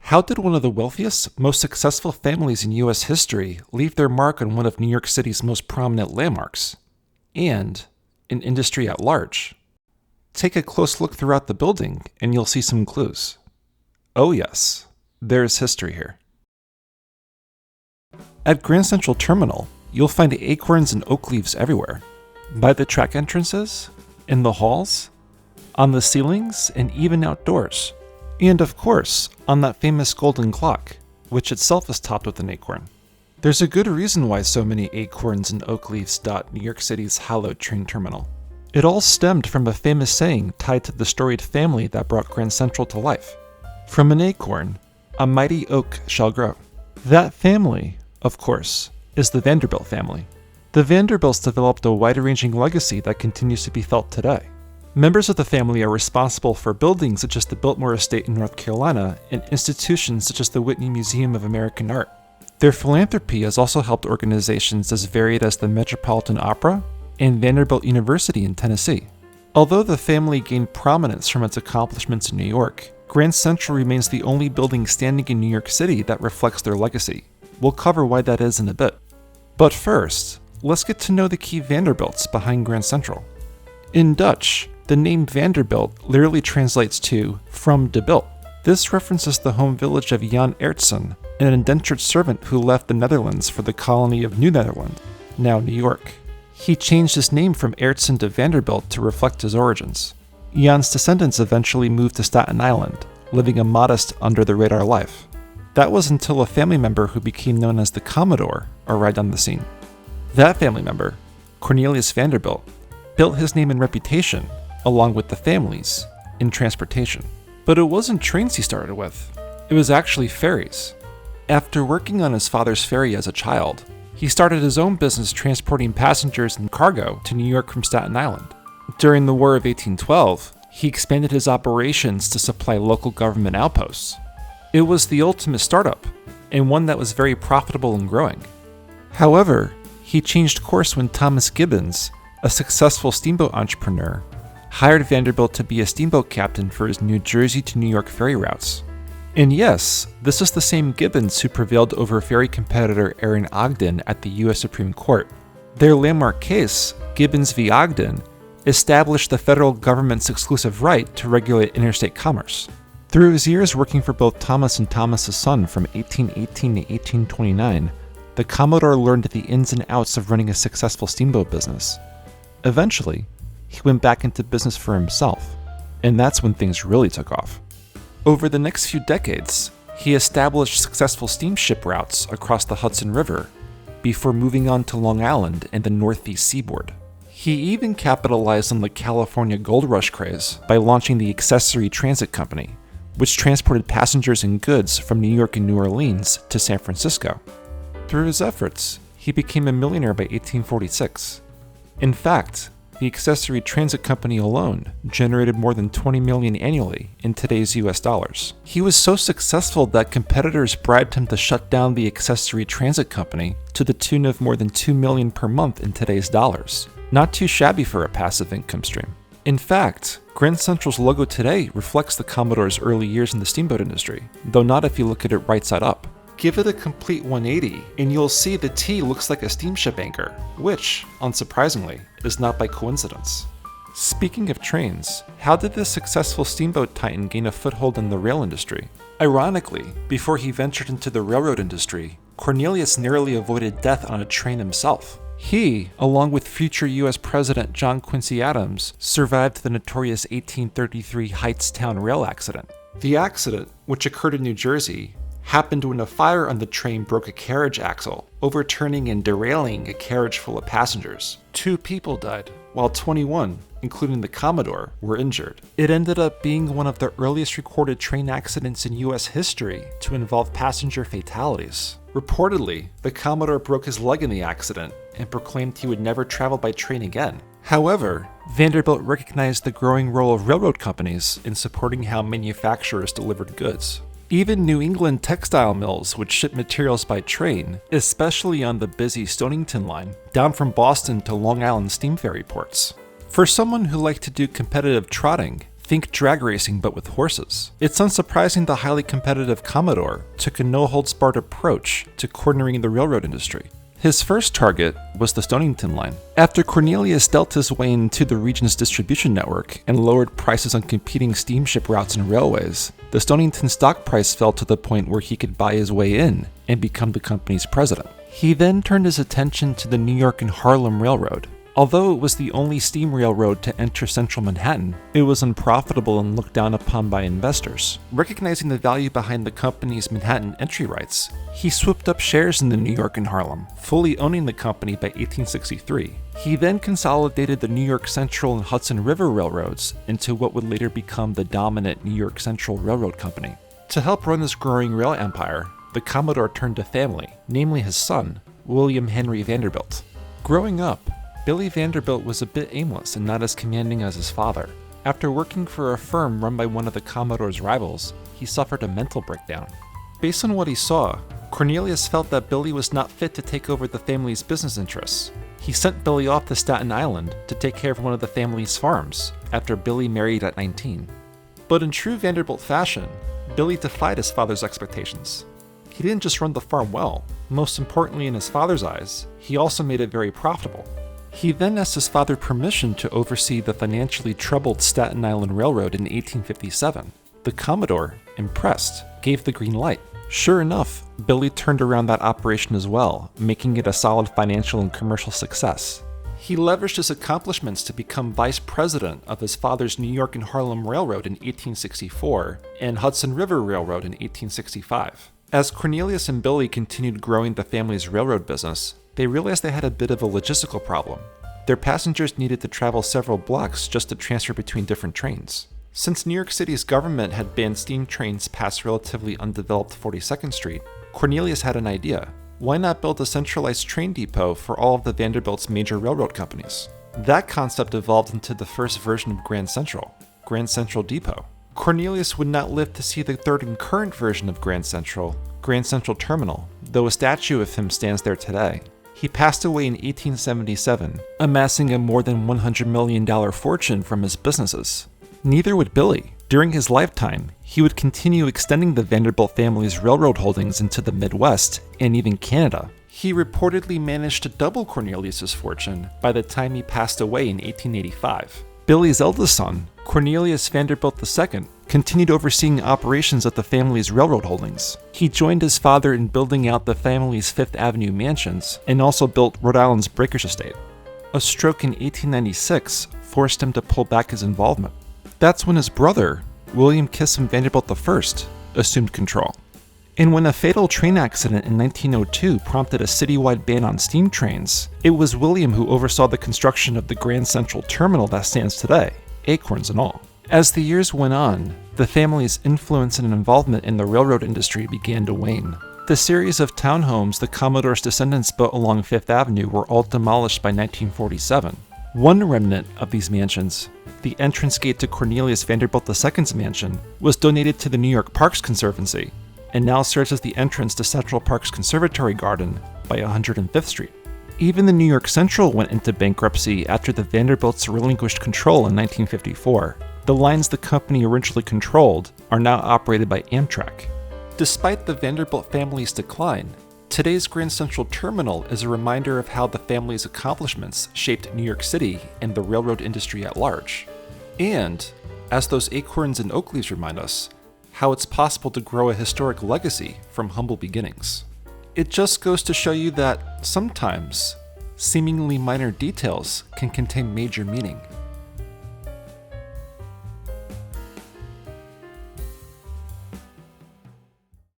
How did one of the wealthiest, most successful families in U.S. history leave their mark on one of New York City's most prominent landmarks? And in industry at large? Take a close look throughout the building and you'll see some clues. Oh yes, there's history here. At Grand Central Terminal, you'll find acorns and oak leaves everywhere. By the track entrances, in the halls, on the ceilings, and even outdoors. And of course, on that famous golden clock, which itself is topped with an acorn. There's a good reason why so many acorns and oak leaves dot New York City's hallowed train terminal. It all stemmed from a famous saying tied to the storied family that brought Grand Central to life. From an acorn, a mighty oak shall grow. That family, of course, is the Vanderbilt family. The Vanderbilts developed a wide-ranging legacy that continues to be felt today. Members of the family are responsible for buildings such as the Biltmore Estate in North Carolina and institutions such as the Whitney Museum of American Art. Their philanthropy has also helped organizations as varied as the Metropolitan Opera and Vanderbilt University in Tennessee. Although the family gained prominence from its accomplishments in New York, Grand Central remains the only building standing in New York City that reflects their legacy. We'll cover why that is in a bit. But first, let's get to know the key Vanderbilts behind Grand Central. In Dutch, the name Vanderbilt literally translates to from de Bilt. This references the home village of Jan Aertsen, an indentured servant who left the Netherlands for the colony of New Netherland, now New York. He changed his name from Aertsen to Vanderbilt to reflect his origins. Jan's descendants eventually moved to Staten Island, living a modest, under-the-radar life. That was until a family member who became known as the Commodore arrived on the scene. That family member, Cornelius Vanderbilt, built his name and reputation, along with the family's, in transportation. But it wasn't trains he started with. It was actually ferries. After working on his father's ferry as a child, he started his own business transporting passengers and cargo to New York from Staten Island. During the War of 1812, he expanded his operations to supply local government outposts. It was the ultimate startup, and one that was very profitable and growing. However, he changed course when Thomas Gibbons, a successful steamboat entrepreneur, hired Vanderbilt to be a steamboat captain for his New Jersey to New York ferry routes. And yes, this is the same Gibbons who prevailed over ferry competitor Aaron Ogden at the U.S. Supreme Court. Their landmark case, Gibbons v. Ogden, established the federal government's exclusive right to regulate interstate commerce. Through his years working for both Thomas and Thomas's son from 1818 to 1829, the Commodore learned the ins and outs of running a successful steamboat business. Eventually, he went back into business for himself, and that's when things really took off. Over the next few decades, he established successful steamship routes across the Hudson River before moving on to Long Island and the Northeast Seaboard. He even capitalized on the California gold rush craze by launching the Accessory Transit Company, which transported passengers and goods from New York and New Orleans to San Francisco. Through his efforts, he became a millionaire by 1846. In fact, the Accessory Transit Company alone generated more than $20 million annually in today's US dollars. He was so successful that competitors bribed him to shut down the Accessory Transit Company to the tune of more than $2 million per month in today's dollars. Not too shabby for a passive income stream. In fact, Grand Central's logo today reflects the Commodore's early years in the steamboat industry, though not if you look at it right side up. Give it a complete 180, and you'll see the T looks like a steamship anchor, which, unsurprisingly, is not by coincidence. Speaking of trains, how did this successful steamboat titan gain a foothold in the rail industry? Ironically, before he ventured into the railroad industry, Cornelius narrowly avoided death on a train himself. He, along with future U.S. President John Quincy Adams, survived the notorious 1833 Hightstown rail accident. The accident, which occurred in New Jersey, happened when a fire on the train broke a carriage axle, overturning and derailing a carriage full of passengers. 2 people died, while 21, including the Commodore, were injured. It ended up being one of the earliest recorded train accidents in U.S. history to involve passenger fatalities. Reportedly, the Commodore broke his leg in the accident and proclaimed he would never travel by train again. However, Vanderbilt recognized the growing role of railroad companies in supporting how manufacturers delivered goods. Even New England textile mills would ship materials by train, especially on the busy Stonington line, down from Boston to Long Island steam ferry ports. For someone who liked to do competitive trotting, Think drag racing but with horses. It's unsurprising the highly competitive Commodore took a no-holds-barred approach to cornering the railroad industry. His first target was the Stonington line. After Cornelius dealt his way into the region's distribution network and lowered prices on competing steamship routes and railways, the Stonington stock price fell to the point where he could buy his way in and become the company's president. He then turned his attention to the New York and Harlem Railroad. Although it was the only steam railroad to enter central Manhattan, it was unprofitable and looked down upon by investors. Recognizing the value behind the company's Manhattan entry rights, he swooped up shares in the New York and Harlem, fully owning the company by 1863. He then consolidated the New York Central and Hudson River Railroads into what would later become the dominant New York Central Railroad Company. To help run this growing rail empire, the Commodore turned to family, namely his son, William Henry Vanderbilt. Growing up, Billy Vanderbilt was a bit aimless and not as commanding as his father. After working for a firm run by one of the Commodore's rivals, he suffered a mental breakdown. Based on what he saw, Cornelius felt that Billy was not fit to take over the family's business interests. He sent Billy off to Staten Island to take care of one of the family's farms after Billy married at 19. But in true Vanderbilt fashion, Billy defied his father's expectations. He didn't just run the farm well, most importantly in his father's eyes, he also made it very profitable. He then asked his father permission to oversee the financially troubled Staten Island Railroad in 1857. The Commodore, impressed, gave the green light. Sure enough, Billy turned around that operation as well, making it a solid financial and commercial success. He leveraged his accomplishments to become vice president of his father's New York and Harlem Railroad in 1864 and Hudson River Railroad in 1865. As Cornelius and Billy continued growing the family's railroad business, they realized they had a bit of a logistical problem. Their passengers needed to travel several blocks just to transfer between different trains. Since New York City's government had banned steam trains past relatively undeveloped 42nd Street, Cornelius had an idea. Why not build a centralized train depot for all of the Vanderbilt's major railroad companies? That concept evolved into the first version of Grand Central Depot. Cornelius would not live to see the third and current version of Grand Central Terminal, though a statue of him stands there today. He passed away in 1877, amassing a more than $100 million fortune from his businesses. Neither would Billy. During his lifetime, he would continue extending the Vanderbilt family's railroad holdings into the Midwest and even Canada. He reportedly managed to double Cornelius's fortune by the time he passed away in 1885. Billy's eldest son, Cornelius Vanderbilt II, continued overseeing operations of the family's railroad holdings. He joined his father in building out the family's Fifth Avenue mansions and also built Rhode Island's Breakers Estate. A stroke in 1896 forced him to pull back his involvement. That's when his brother, William Kissam Vanderbilt I, assumed control. And when a fatal train accident in 1902 prompted a citywide ban on steam trains, it was William who oversaw the construction of the Grand Central Terminal that stands today, acorns and all. As the years went on, the family's influence and involvement in the railroad industry began to wane. The series of townhomes the Commodore's descendants built along Fifth Avenue were all demolished by 1947. One remnant of these mansions, the entrance gate to Cornelius Vanderbilt II's mansion, was donated to the New York Parks Conservancy, and now serves as the entrance to Central Park's Conservatory Garden by 105th Street. Even the New York Central went into bankruptcy after the Vanderbilts relinquished control in 1954. The lines the company originally controlled are now operated by Amtrak. Despite the Vanderbilt family's decline, today's Grand Central Terminal is a reminder of how the family's accomplishments shaped New York City and the railroad industry at large. And, as those acorns and oak leaves remind us, how it's possible to grow a historic legacy from humble beginnings. It just goes to show you that sometimes, seemingly minor details can contain major meaning.